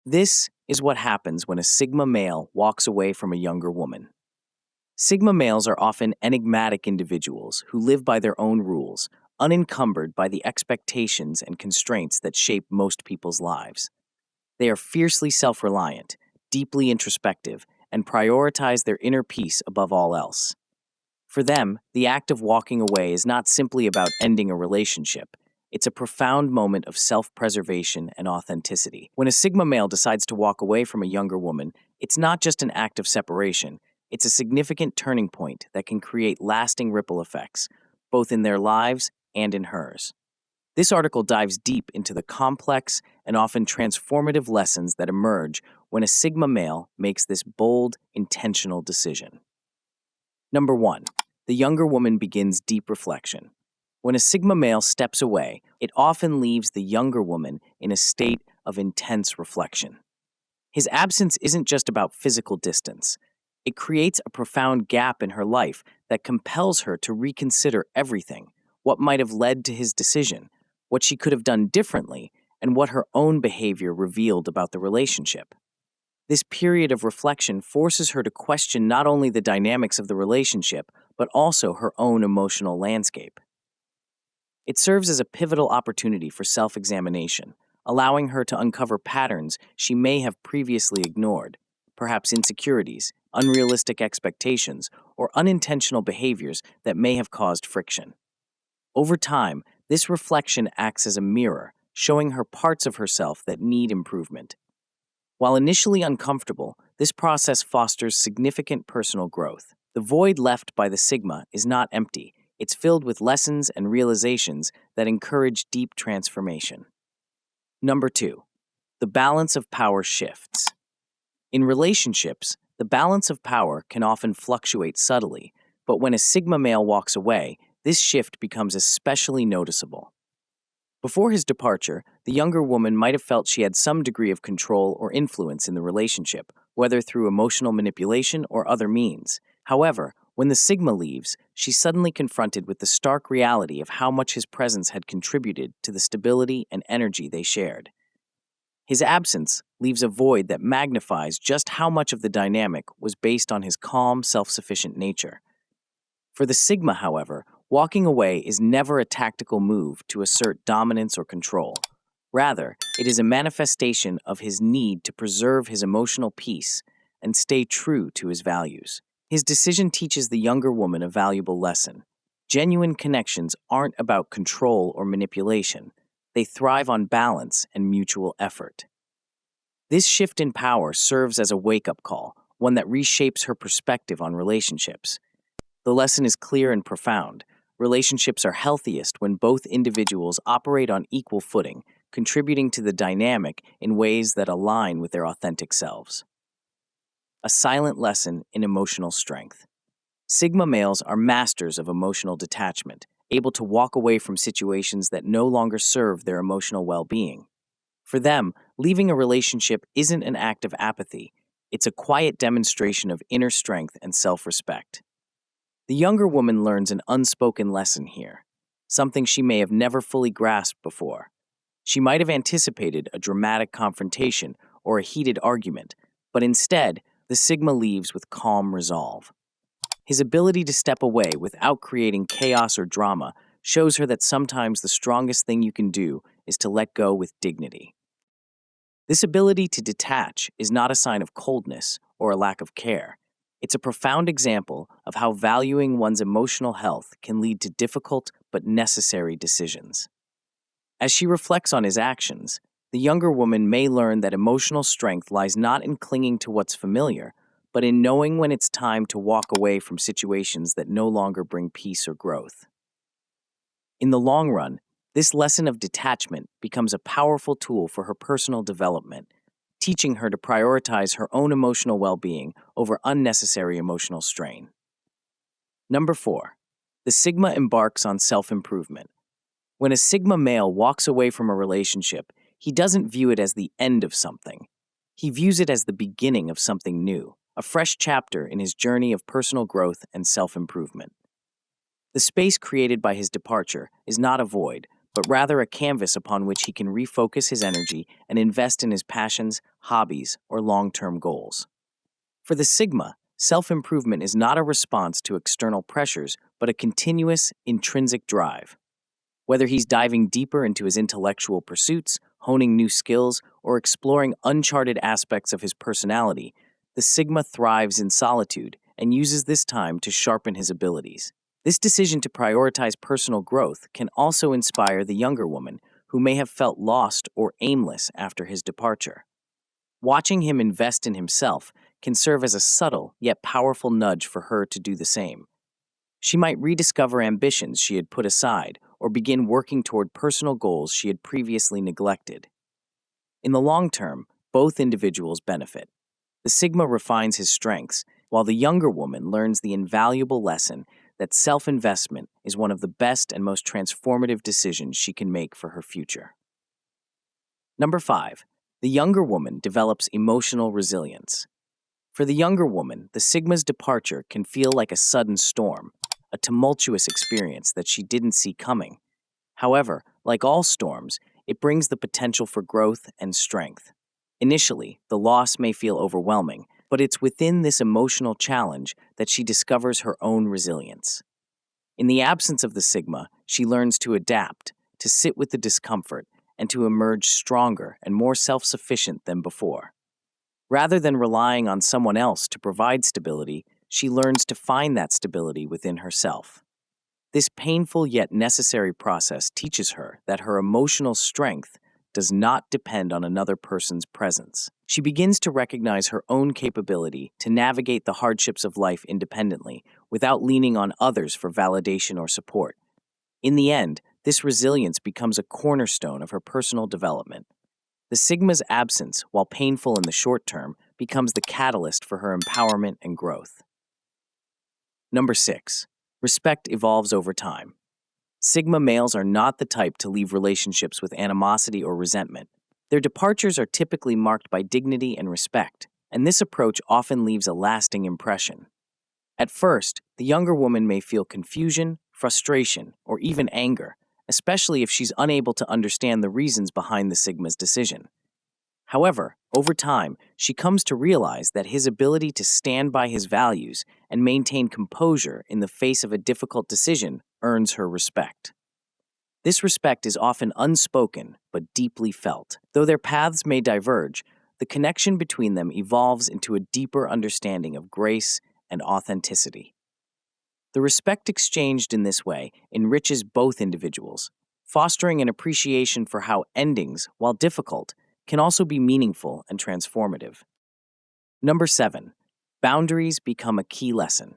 This is what happens when a Sigma male walks away from a younger woman. Sigma males are often enigmatic individuals who live by their own rules, unencumbered by the expectations and constraints that shape most people's lives. They are fiercely self-reliant, deeply introspective, and prioritize their inner peace above all else. For them, the act of walking away is not simply about ending a relationship. It's a profound moment of self-preservation and authenticity. When a Sigma male decides to walk away from a younger woman, it's not just an act of separation. It's a significant turning point that can create lasting ripple effects, both in their lives and in hers. This article dives deep into the complex and often transformative lessons that emerge when a Sigma male makes this bold, intentional decision. Number 1. The younger woman begins deep reflection. When a Sigma male steps away, it often leaves the younger woman in a state of intense reflection. His absence isn't just about physical distance. It creates a profound gap in her life that compels her to reconsider everything: what might have led to his decision, what she could have done differently, and what her own behavior revealed about the relationship. This period of reflection forces her to question not only the dynamics of the relationship, but also her own emotional landscape. It serves as a pivotal opportunity for self-examination, allowing her to uncover patterns she may have previously ignored, perhaps insecurities, unrealistic expectations, or unintentional behaviors that may have caused friction. Over time, this reflection acts as a mirror, showing her parts of herself that need improvement. While initially uncomfortable, this process fosters significant personal growth. The void left by the Sigma is not empty. It's filled with lessons and realizations that encourage deep transformation. Number 2. The balance of power shifts. In relationships, the balance of power can often fluctuate subtly, but when a Sigma male walks away, this shift becomes especially noticeable. Before his departure, the younger woman might have felt she had some degree of control or influence in the relationship, whether through emotional manipulation or other means. However, when the Sigma leaves, she's suddenly confronted with the stark reality of how much his presence had contributed to the stability and energy they shared. His absence leaves a void that magnifies just how much of the dynamic was based on his calm, self-sufficient nature. For the Sigma, however, walking away is never a tactical move to assert dominance or control. Rather, it is a manifestation of his need to preserve his emotional peace and stay true to his values. His decision teaches the younger woman a valuable lesson. Genuine connections aren't about control or manipulation. They thrive on balance and mutual effort. This shift in power serves as a wake-up call, one that reshapes her perspective on relationships. The lesson is clear and profound. Relationships are healthiest when both individuals operate on equal footing, contributing to the dynamic in ways that align with their authentic selves. A silent lesson in emotional strength. Sigma males are masters of emotional detachment, able to walk away from situations that no longer serve their emotional well-being. For them, leaving a relationship isn't an act of apathy. It's a quiet demonstration of inner strength and self-respect. The younger woman learns an unspoken lesson here, something she may have never fully grasped before. She might have anticipated a dramatic confrontation or a heated argument, but instead, the Sigma leaves with calm resolve. His ability to step away without creating chaos or drama shows her that sometimes the strongest thing you can do is to let go with dignity. This ability to detach is not a sign of coldness or a lack of care. It's a profound example of how valuing one's emotional health can lead to difficult but necessary decisions. As she reflects on his actions, the younger woman may learn that emotional strength lies not in clinging to what's familiar, but in knowing when it's time to walk away from situations that no longer bring peace or growth. In the long run, this lesson of detachment becomes a powerful tool for her personal development, teaching her to prioritize her own emotional well-being over unnecessary emotional strain. Number 4. The Sigma embarks on self-improvement. When a Sigma male walks away from a relationship, he doesn't view it as the end of something. He views it as the beginning of something new, a fresh chapter in his journey of personal growth and self-improvement. The space created by his departure is not a void, but rather a canvas upon which he can refocus his energy and invest in his passions, hobbies, or long-term goals. For the Sigma, self-improvement is not a response to external pressures, but a continuous, intrinsic drive. Whether he's diving deeper into his intellectual pursuits, honing new skills, or exploring uncharted aspects of his personality, the Sigma thrives in solitude and uses this time to sharpen his abilities. This decision to prioritize personal growth can also inspire the younger woman, who may have felt lost or aimless after his departure. Watching him invest in himself can serve as a subtle yet powerful nudge for her to do the same. She might rediscover ambitions she had put aside or begin working toward personal goals she had previously neglected. In the long term, both individuals benefit. The Sigma refines his strengths, while the younger woman learns the invaluable lesson that self-investment is one of the best and most transformative decisions she can make for her future. Number 5. The younger woman develops emotional resilience. For the younger woman, the Sigma's departure can feel like a sudden storm, a tumultuous experience that she didn't see coming. However, like all storms, it brings the potential for growth and strength. Initially, the loss may feel overwhelming, but it's within this emotional challenge that she discovers her own resilience. In the absence of the Sigma, she learns to adapt, to sit with the discomfort, and to emerge stronger and more self-sufficient than before. Rather than relying on someone else to provide stability, she learns to find that stability within herself. This painful yet necessary process teaches her that her emotional strength does not depend on another person's presence. She begins to recognize her own capability to navigate the hardships of life independently without leaning on others for validation or support. In the end, this resilience becomes a cornerstone of her personal development. The Sigma's absence, while painful in the short term, becomes the catalyst for her empowerment and growth. Number 6. Respect evolves over time. Sigma males are not the type to leave relationships with animosity or resentment. Their departures are typically marked by dignity and respect, and this approach often leaves a lasting impression. At first, the younger woman may feel confusion, frustration, or even anger, especially if she's unable to understand the reasons behind the Sigma's decision. However, over time, she comes to realize that his ability to stand by his values and maintain composure in the face of a difficult decision earns her respect. This respect is often unspoken but deeply felt. Though their paths may diverge, the connection between them evolves into a deeper understanding of grace and authenticity. The respect exchanged in this way enriches both individuals, fostering an appreciation for how endings, while difficult, can also be meaningful and transformative. Number 7. Boundaries become a key lesson.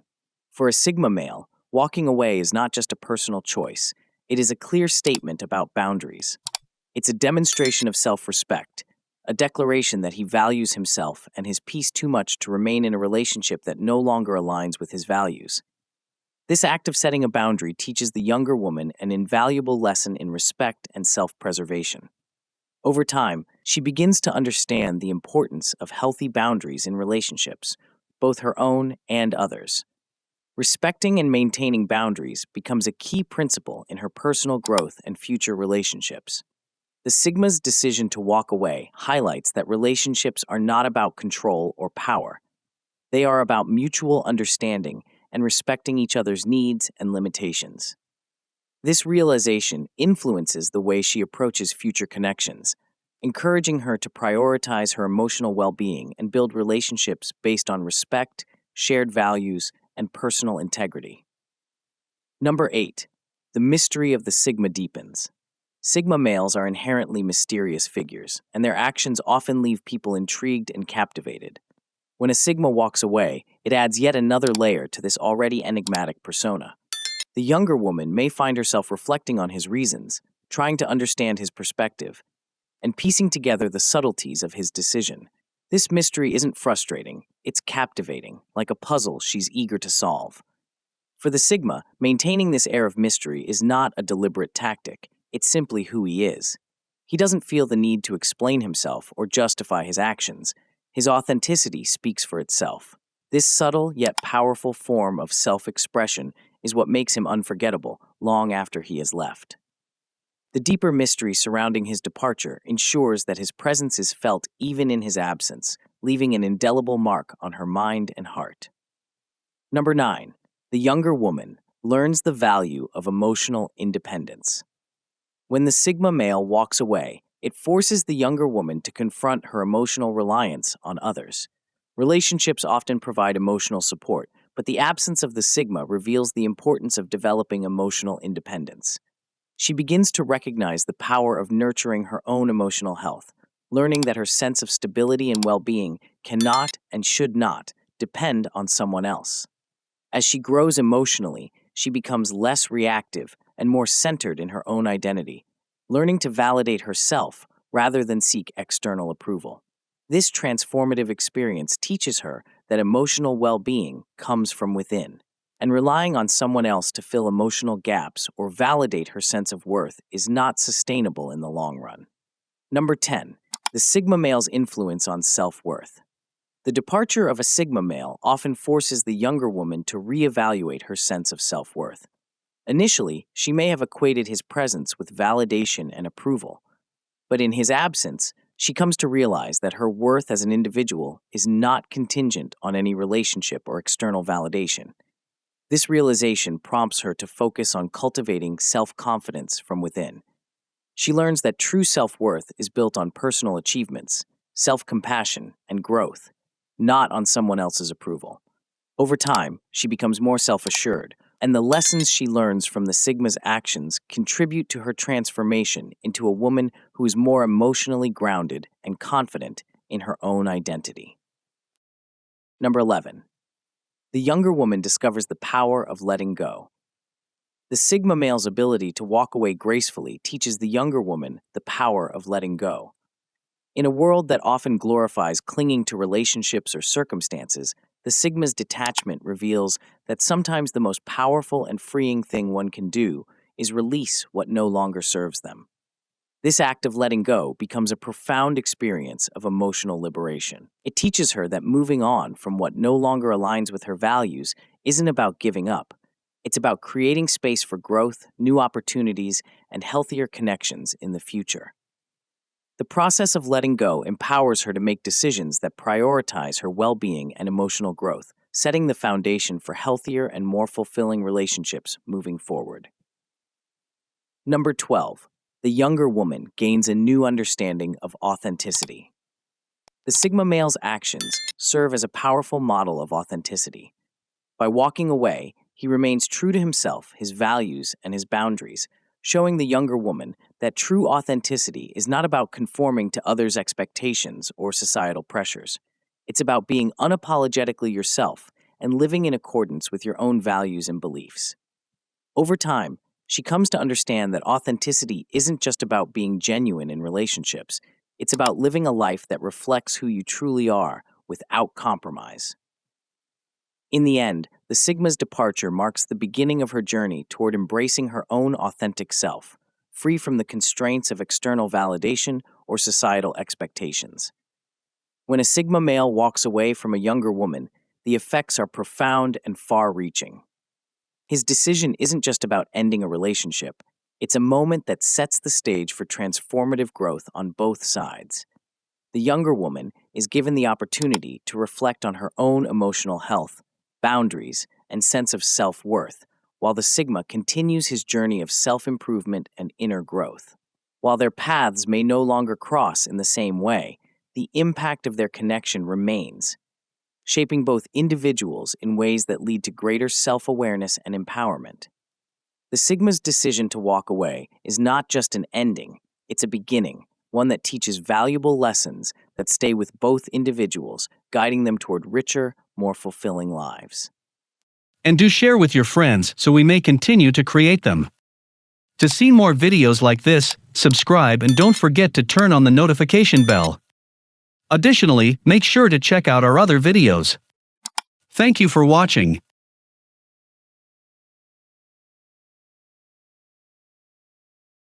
For a Sigma male, walking away is not just a personal choice. It is a clear statement about boundaries. It's a demonstration of self-respect, a declaration that he values himself and his peace too much to remain in a relationship that no longer aligns with his values. This act of setting a boundary teaches the younger woman an invaluable lesson in respect and self-preservation. Over time, she begins to understand the importance of healthy boundaries in relationships, both her own and others. Respecting and maintaining boundaries becomes a key principle in her personal growth and future relationships. The Sigma's decision to walk away highlights that relationships are not about control or power. They are about mutual understanding and respecting each other's needs and limitations. This realization influences the way she approaches future connections, encouraging her to prioritize her emotional well-being and build relationships based on respect, shared values, and personal integrity. Number 8. The mystery of the Sigma deepens. Sigma males are inherently mysterious figures, and their actions often leave people intrigued and captivated. When a Sigma walks away, it adds yet another layer to this already enigmatic persona. The younger woman may find herself reflecting on his reasons, trying to understand his perspective, and piecing together the subtleties of his decision. This mystery isn't frustrating, it's captivating, like a puzzle she's eager to solve. For the Sigma, maintaining this air of mystery is not a deliberate tactic, it's simply who he is. He doesn't feel the need to explain himself or justify his actions. His authenticity speaks for itself. This subtle yet powerful form of self-expression is what makes him unforgettable long after he has left. The deeper mystery surrounding his departure ensures that his presence is felt even in his absence, leaving an indelible mark on her mind and heart. Number 9. The younger woman learns the value of emotional independence. When the Sigma male walks away, it forces the younger woman to confront her emotional reliance on others. Relationships often provide emotional support, but the absence of the Sigma reveals the importance of developing emotional independence. She begins to recognize the power of nurturing her own emotional health, learning that her sense of stability and well-being cannot and should not depend on someone else. As she grows emotionally, she becomes less reactive and more centered in her own identity, learning to validate herself rather than seek external approval. This transformative experience teaches her that emotional well-being comes from within, and relying on someone else to fill emotional gaps or validate her sense of worth is not sustainable in the long run. Number 10. The Sigma male's influence on self-worth. The departure of a Sigma male often forces the younger woman to reevaluate her sense of self-worth. Initially, she may have equated his presence with validation and approval, but in his absence, she comes to realize that her worth as an individual is not contingent on any relationship or external validation. This realization prompts her to focus on cultivating self-confidence from within. She learns that true self-worth is built on personal achievements, self-compassion, and growth, not on someone else's approval. Over time, she becomes more self-assured, and the lessons she learns from the Sigma's actions contribute to her transformation into a woman who is more emotionally grounded and confident in her own identity. Number 11. The younger woman discovers the power of letting go. The Sigma male's ability to walk away gracefully teaches the younger woman the power of letting go. In a world that often glorifies clinging to relationships or circumstances, the Sigma's detachment reveals that sometimes the most powerful and freeing thing one can do is release what no longer serves them. This act of letting go becomes a profound experience of emotional liberation. It teaches her that moving on from what no longer aligns with her values isn't about giving up. It's about creating space for growth, new opportunities, and healthier connections in the future. The process of letting go empowers her to make decisions that prioritize her well-being and emotional growth, setting the foundation for healthier and more fulfilling relationships moving forward. Number 12. The younger woman gains a new understanding of authenticity. The Sigma male's actions serve as a powerful model of authenticity. By walking away, he remains true to himself, his values, and his boundaries, showing the younger woman that true authenticity is not about conforming to others' expectations or societal pressures. It's about being unapologetically yourself and living in accordance with your own values and beliefs. Over time, she comes to understand that authenticity isn't just about being genuine in relationships. It's about living a life that reflects who you truly are without compromise. In the end, the Sigma's departure marks the beginning of her journey toward embracing her own authentic self, free from the constraints of external validation or societal expectations. When a Sigma male walks away from a younger woman, the effects are profound and far-reaching. His decision isn't just about ending a relationship. It's a moment that sets the stage for transformative growth on both sides. The younger woman is given the opportunity to reflect on her own emotional health, boundaries, and sense of self-worth, while the Sigma continues his journey of self-improvement and inner growth. While their paths may no longer cross in the same way, the impact of their connection remains, shaping both individuals in ways that lead to greater self-awareness and empowerment. The Sigma's decision to walk away is not just an ending, it's a beginning, one that teaches valuable lessons that stay with both individuals, guiding them toward richer, more fulfilling lives. And do share with your friends so we may continue to create them. To see more videos like this, subscribe and don't forget to turn on the notification bell. Additionally, make sure to check out our other videos. Thank you for watching.